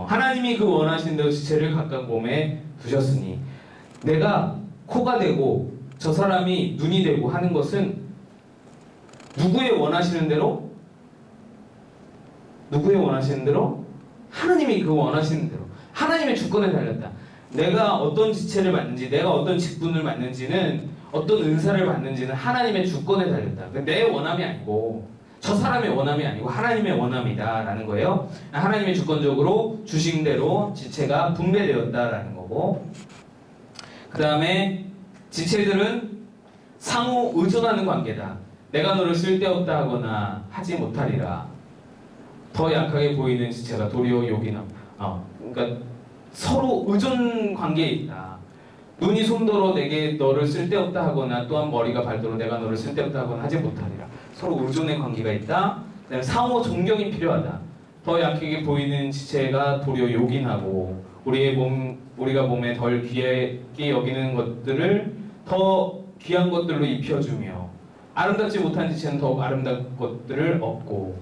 하나님이 그 원하신 대로 지체를 각각 몸에 두셨으니, 내가 코가 되고 저 사람이 눈이 되고 하는 것은 누구의 원하시는 대로? 누구의 원하시는 대로? 하나님이 그 원하시는 대로, 하나님의 주권에 달렸다. 내가 어떤 지체를 맡는지, 내가 어떤 직분을 맡는지는, 어떤 은사를 받는지는 하나님의 주권에 달렸다. 내 원함이 아니고, 저 사람의 원함이 아니고 하나님의 원함이다라는 거예요. 하나님의 주권적으로 주신 대로 지체가 분배되었다라는 거고, 그 다음에 지체들은 상호 의존하는 관계다. 내가 너를 쓸데없다 하거나 하지 못하리라. 더 약하게 보이는 지체가 도리어 욕이나, 그러니까 서로 의존 관계에 있다. 눈이 손더러 내게 너를 쓸데없다 하거나, 또한 머리가 발더러 내가 너를 쓸데없다 하거나 하지 못하리라. 서로 의존의 관계가 있다. 그다음에 상호 존경이 필요하다. 더 약하게 보이는 지체가 도리어 요긴하고, 우리가 몸에 덜 귀하게 여기는 것들을 더 귀한 것들로 입혀주며, 아름답지 못한 지체는 더욱 아름다운 것들을 얻고,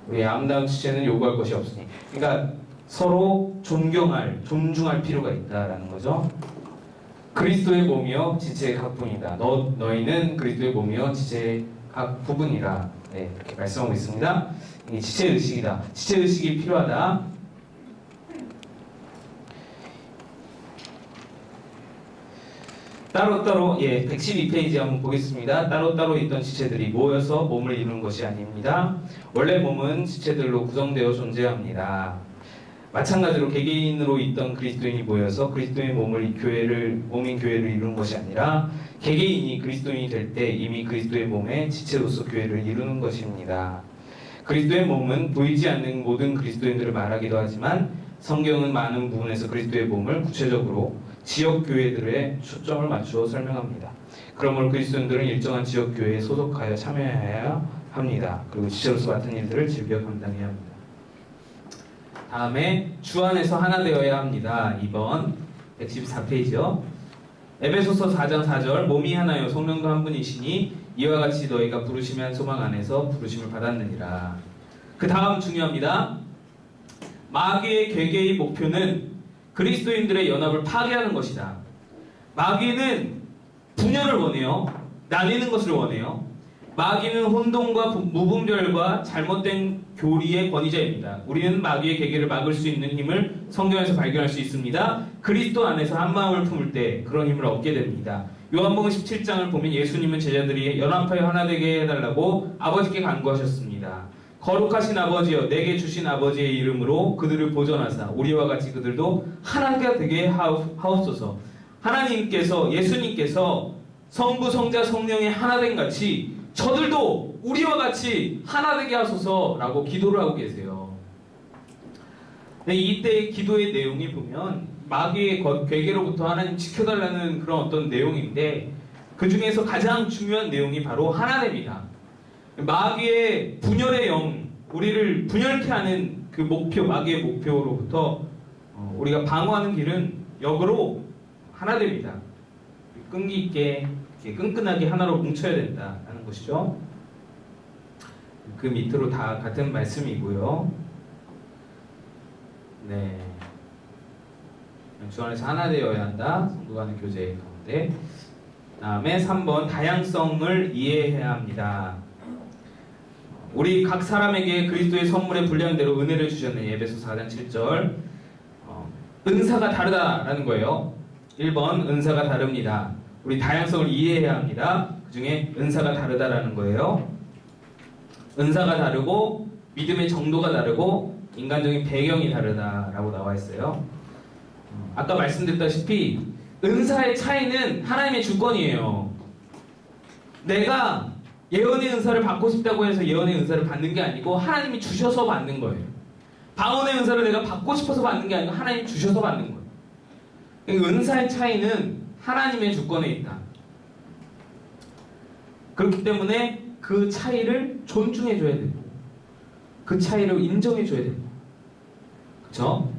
우리의 아름다운 지체는 요구할 것이 없으니. 그러니까 서로 존중할 필요가 있다라는 거죠. 그리스도의 몸이여 지체의 각분이다. 너희는 그리스도의 몸이여 지체의 각 부분이라. 네, 이렇게 말씀하고 있습니다. 이 지체 의식이다. 지체 의식이 필요하다. 따로따로, 112페이지 한번 보겠습니다. 따로따로 있던 지체들이 모여서 몸을 이루는 것이 아닙니다. 원래 몸은 지체들로 구성되어 존재합니다. 마찬가지로 개개인으로 있던 그리스도인이 모여서 그리스도의 몸인 교회를 이루는 것이 아니라, 개개인이 그리스도인이 될 때 이미 그리스도의 몸의 지체로서 교회를 이루는 것입니다. 그리스도의 몸은 보이지 않는 모든 그리스도인들을 말하기도 하지만, 성경은 많은 부분에서 그리스도의 몸을 구체적으로 지역 교회들에 초점을 맞추어 설명합니다. 그러므로 그리스도인들은 일정한 지역 교회에 소속하여 참여해야 합니다. 그리고 지체로서 맡은 일들을 즐겨 감당해야 합니다. 다음에 주 안에서 하나 되어야 합니다. 2번 114페이지요. 에베소서 4장 4절, 몸이 하나요 성령도 한 분이시니 이와 같이 너희가 부르심의 한 소망 안에서 부르심을 받았느니라. 그 다음 중요합니다. 마귀의 괴계의 목표는 그리스도인들의 연합을 파괴하는 것이다. 마귀는 분열을 원해요. 나뉘는 것을 원해요. 마귀는 혼동과 무분별과 잘못된 교리의 권위자입니다. 우리는 마귀의 계계를 막을 수 있는 힘을 성경에서 발견할 수 있습니다. 그리스도 안에서 한 마음을 품을 때 그런 힘을 얻게 됩니다. 요한복음 17장을 보면 예수님은 제자들이 연합하여 하나 되게 해달라고 아버지께 간구하셨습니다. 거룩하신 아버지여, 내게 주신 아버지의 이름으로 그들을 보존하사 우리와 같이 그들도 하나가 되게 하옵소서. 하나님께서, 예수님께서 성부, 성자, 성령의 하나된 같이 저들도 우리와 같이 하나 되게 하소서라고 기도를 하고 계세요. 근데 이때 기도의 내용이 보면 마귀의 괴계로부터 하나님 지켜달라는 그런 어떤 내용인데, 그 중에서 가장 중요한 내용이 바로 하나됨이다. 마귀의 분열의 영, 우리를 분열케 하는 그 목표, 마귀의 목표로부터 우리가 방어하는 길은 역으로 하나됨이다. 끈기 있게, 끈끈하게 하나로 뭉쳐야 된다는 것이죠. 그 밑으로 다 같은 말씀이고요. 네, 주 안에서 하나 되어야 한다. 성도 간의 교제 가운데. 다음에 3번 다양성을 이해해야 합니다. 우리 각 사람에게 그리스도의 선물의 분량대로 은혜를 주셨네. 에베소 4장 7절. 은사가 다르다라는 거예요. 1번 은사가 다릅니다. 우리 다양성을 이해해야 합니다. 그 중에 은사가 다르다라는 거예요. 은사가 다르고 믿음의 정도가 다르고 인간적인 배경이 다르다라고 나와 있어요. 아까 말씀드렸다시피 은사의 차이는 하나님의 주권이에요. 내가 예언의 은사를 받고 싶다고 해서 예언의 은사를 받는 게 아니고 하나님이 주셔서 받는 거예요. 방언의 은사를 내가 받고 싶어서 받는 게 아니고 하나님이 주셔서 받는 거예요. 은사의 차이는 하나님의 주권에 있다. 그렇기 때문에 그 차이를 존중해줘야 되고 그 차이를 인정해줘야 되고 그렇죠?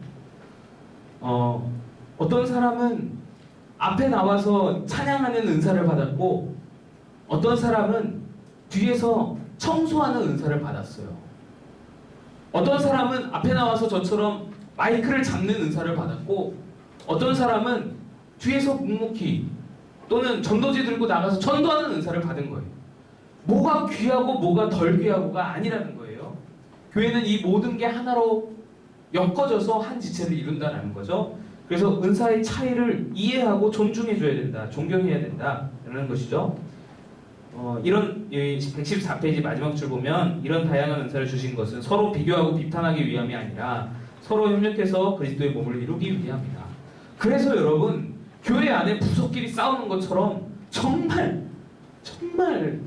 어떤 사람은 앞에 나와서 찬양하는 은사를 받았고 어떤 사람은 뒤에서 청소하는 은사를 받았어요. 어떤 사람은 앞에 나와서 저처럼 마이크를 잡는 은사를 받았고 어떤 사람은 뒤에서 묵묵히 또는 전도지 들고 나가서 전도하는 은사를 받은 거예요. 뭐가 귀하고 뭐가 덜 귀하고가 아니라는 거예요. 교회는 이 모든 게 하나로 엮어져서 한 지체를 이룬다는 거죠. 그래서 은사의 차이를 이해하고 존중해줘야 된다. 존경해야 된다라는 것이죠. 이런 114페이지 마지막 줄 보면 이런 다양한 은사를 주신 것은 서로 비교하고 비판하기 위함이 아니라 서로 협력해서 그리스도의 몸을 이루기 위함이다. 그래서 여러분 교회 안에 부속끼리 싸우는 것처럼 정말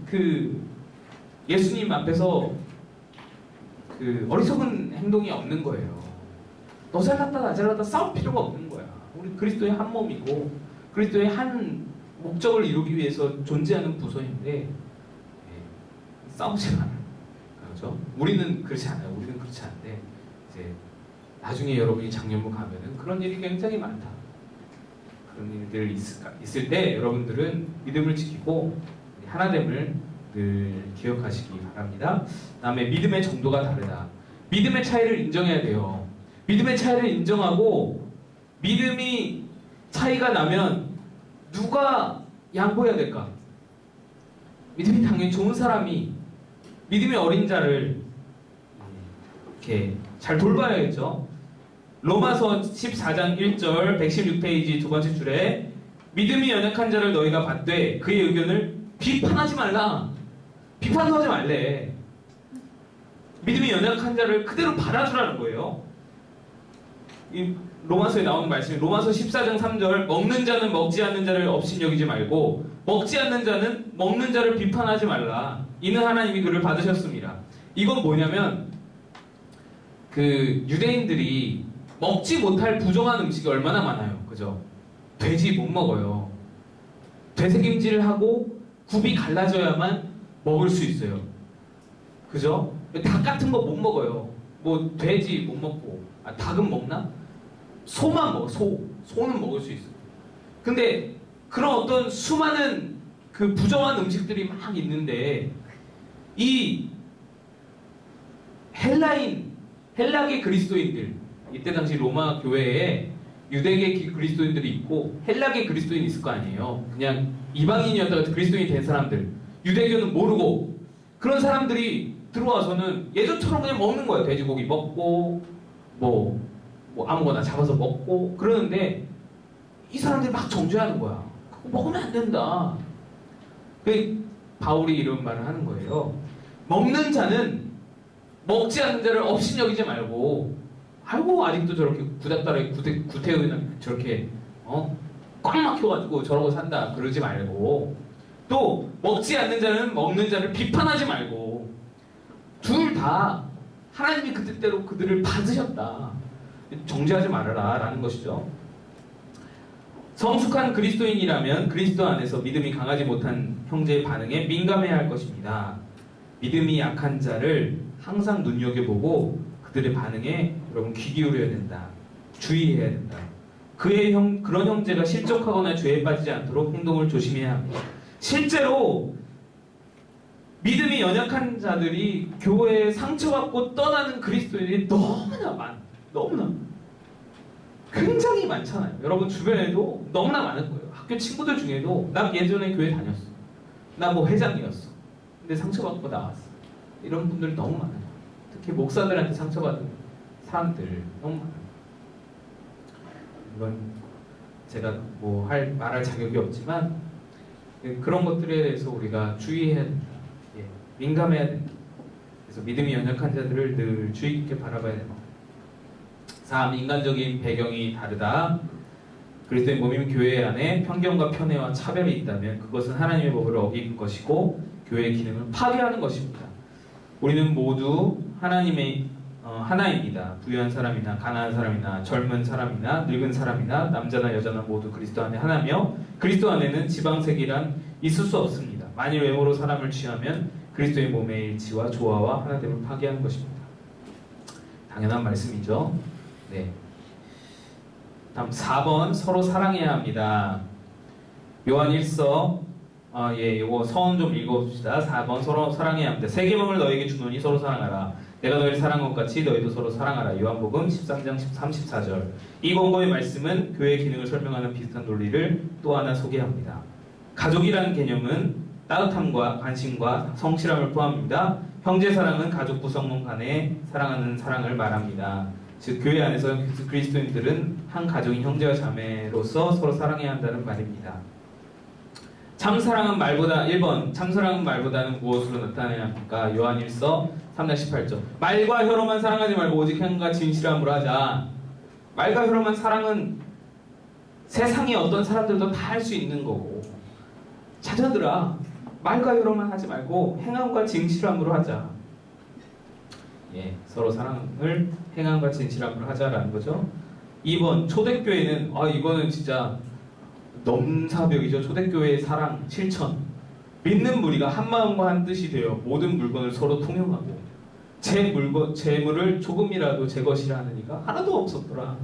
그 예수님 앞에서 그 어리석은 행동이 없는 거예요. 너 잘났다 나 잘났다 싸울 필요가 없는 거야. 우리 그리스도의 한 몸이고 그리스도의 한 목적을 이루기 위해서 존재하는 부서인데 싸우지 않아요. 그렇죠? 우리는 그렇지 않아요. 우리는 그렇지 않은데 이제 나중에 여러분이 장년부 가면은 그런 일이 굉장히 많다. 그런 일들 있을 때 여러분들은 믿음을 지키고 하나됨을 늘 기억하시기 바랍니다. 다음에 믿음의 정도가 다르다. 믿음의 차이를 인정해야 돼요. 믿음의 차이를 인정하고 믿음이 차이가 나면 누가 양보해야 될까? 믿음이 당연히 좋은 사람이 믿음의 어린 자를 이렇게 잘 돌봐야겠죠. 로마서 14장 1절 116페이지 두 번째 줄에 믿음이 연약한 자를 너희가 받되 그의 의견을 비판하지 말라. 비판도 하지 말래. 믿음이 연약한 자를 그대로 받아주라는 거예요. 이 로마서에 나오는 말씀이 로마서 14장 3절 먹는 자는 먹지 않는 자를 업신여기지 말고 먹지 않는 자는 먹는 자를 비판하지 말라. 이는 하나님이 그를 받으셨습니다. 이건 뭐냐면 그 유대인들이 먹지 못할 부정한 음식이 얼마나 많아요. 그죠? 돼지 못 먹어요. 되새김질을 하고 굽이 갈라져야만 먹을 수 있어요. 그죠? 닭 같은 거 못 먹어요. 뭐 돼지 못 먹고 닭은 먹나? 소만 먹어. 소는 먹을 수 있어요. 근데 그런 어떤 수많은 그 부정한 음식들이 막 있는데 이 헬라계 그리스도인들 이때 당시 로마 교회에 유대계 그리스도인들이 있고 헬라계 그리스도인이 있을 거 아니에요. 그냥 이방인이었다가 그리스도인이 된 사람들 유대교는 모르고 그런 사람들이 들어와서는 예전처럼 그냥 먹는 거예요. 돼지고기 먹고 뭐 아무거나 잡아서 먹고 그러는데 이 사람들이 막 정죄하는 거야. 그거 먹으면 안 된다. 그 바울이 이런 말을 하는 거예요. 먹는 자는 먹지 않는 자를 업신여기지 말고 아이고 아직도 저렇게 구닥다리 구태의는 저렇게 꽉 막혀가지고 저러고 산다 그러지 말고 또 먹지 않는 자는 먹는 자를 비판하지 말고 둘 다 하나님이 그 뜻대로 그들을 받으셨다. 정죄하지 말아라 라는 것이죠. 성숙한 그리스도인이라면 그리스도 안에서 믿음이 강하지 못한 형제의 반응에 민감해야 할 것입니다. 믿음이 약한 자를 항상 눈여겨보고 그들의 반응에 여러분 귀 기울여야 된다. 주의해야 된다. 그런 형제가 실족하거나 죄에 빠지지 않도록 행동을 조심해야 합니다. 실제로 믿음이 연약한 자들이 교회에 상처받고 떠나는 그리스도인들이 너무나 굉장히 많잖아요. 여러분 주변에도 너무나 많은 거예요. 학교 친구들 중에도 나 예전에 교회 다녔어. 나 뭐 회장이었어. 근데 상처받고 나왔어. 이런 분들 너무 많아요. 특히 목사들한테 상처받은 사람들 너무 많아요. 이건 제가 뭐 말할 자격이 없지만 그런 것들에 대해서 우리가 주의해야 된다. 예, 민감해야 된다. 그래서 믿음이 연약한 자들을 늘 주의 깊게 바라봐야 됩니다. 3. 인간적인 배경이 다르다. 그리스도의 몸인 교회 안에 편견과 편애와 차별이 있다면 그것은 하나님의 법을 어긴 것이고 교회의 기능을 파괴하는 것입니다. 우리는 모두 하나님의 하나입니다. 부유한 사람이나 가난한 사람이나 젊은 사람이나 늙은 사람이나 남자나 여자나 모두 그리스도 안에 하나며 그리스도 안에는 지방색이란 있을 수 없습니다. 만일 외모로 사람을 취하면 그리스도의 몸의 일치와 조화와 하나됨을 파괴하는 것입니다. 당연한 말씀이죠. 네. 다음 4번 서로 사랑해야 합니다. 요한 1서 요거 서원 좀 읽어봅시다. 4번 서로 사랑해야 합니다. 새 계명을 너에게 주노니 서로 사랑하라. 내가 너희를 사랑한 것 같이 너희도 서로 사랑하라. 요한복음 13장 34절. 이 권고의 말씀은 교회의 기능을 설명하는 비슷한 논리를 또 하나 소개합니다. 가족이라는 개념은 따뜻함과 관심과 성실함을 포함합니다. 형제 사랑은 가족 구성원 간의 사랑하는 사랑을 말합니다. 즉 교회 안에서 그리스도인들은 한 가족인 형제와 자매로서 서로 사랑해야 한다는 말입니다. 참사랑은 말보다 1번 참사랑은 말보다는 무엇으로 나타내야 합니까? 요한 1서 3장 18절. 말과 혀로만 사랑하지 말고 오직 행과 진실함으로 하자. 말과 혀로만 사랑은 세상의 어떤 사람들도 다 할 수 있는 거고, 자녀들아 말과 혀로만 하지 말고 행함과 진실함으로 하자. 예, 서로 사랑을 행함과 진실함으로 하자라는 거죠. 2번 초대교회는 이거는 진짜 넘사벽이죠. 초대교회의 사랑 실천. 믿는 무리가 한 마음과 한 뜻이 되어 모든 물건을 서로 통용하고 재물을 조금이라도 제 것이라 하는 이가 하나도 없었더라.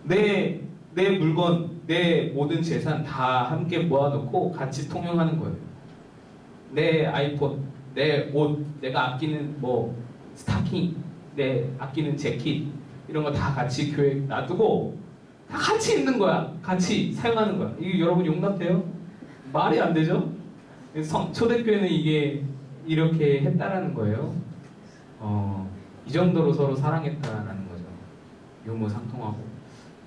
내 물건, 내 모든 재산 다 함께 모아놓고 같이 통용하는 거예요. 내 아이폰, 내 옷, 내가 아끼는 스타킹, 내 아끼는 재킷 이런 거 다 같이 교회에 놔두고 다 같이 입는 거야. 같이 사용하는 거야. 이게 여러분 용납돼요? 말이 안 되죠? 초대교회는 이게 이렇게 했다라는 거예요. 이 정도로 서로 사랑했다라는 거죠. 유무상통하고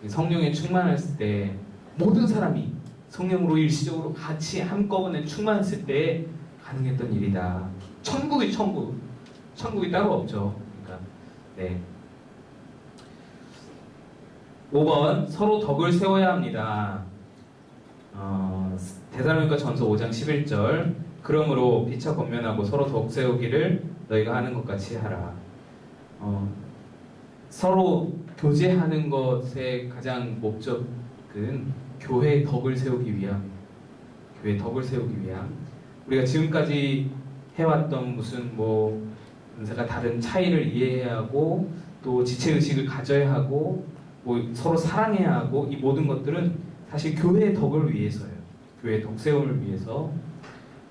성령에 충만했을 때 모든 사람이 성령으로 일시적으로 같이 한꺼번에 충만했을 때 가능했던 일이다. 천국이 따로 없죠. 그러니까 네. 5번 서로 덕을 세워야 합니다. 데살로니가 전서 5장 11절. 그러므로 피차 권면하고 서로 덕 세우기를 너희가 하는 것 같이 하라. 서로 교제하는 것의 가장 목적은 교회의 덕을 세우기 위함. 교회의 덕을 세우기 위함. 우리가 지금까지 해왔던 무슨 은사가 다른 차이를 이해해야 하고 또 지체의식을 가져야 하고 서로 사랑해야 하고 이 모든 것들은 사실 교회의 덕을 위해서예요. 교회의 덕세움을 위해서.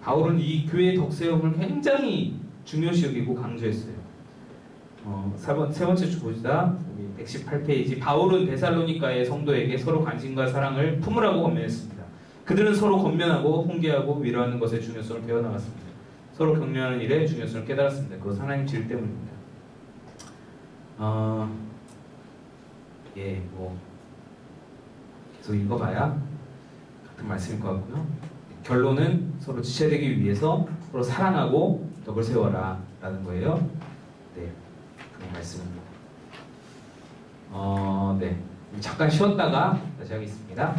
바울은 이 교회의 덕세움을 굉장히 중요시 여기고 강조했어요. 세 번째 주 보시다 118페이지. 바울은 데살로니가의 성도에게 서로 관심과 사랑을 품으라고 권면했습니다. 그들은 서로 권면하고 훈계하고 위로하는 것의 중요성을 배워나갔습니다. 서로 격려하는 일의 중요성을 깨달았습니다. 그것은 하나님 질 때문입니다. 계속 읽어봐야 같은 말씀일 것 같고요. 결론은 서로 지체되기 위해서 서로 사랑하고 덕을 세워라 라는 거예요. 네, 그런 말씀입니다. 네, 잠깐 쉬었다가 다시 하겠습니다.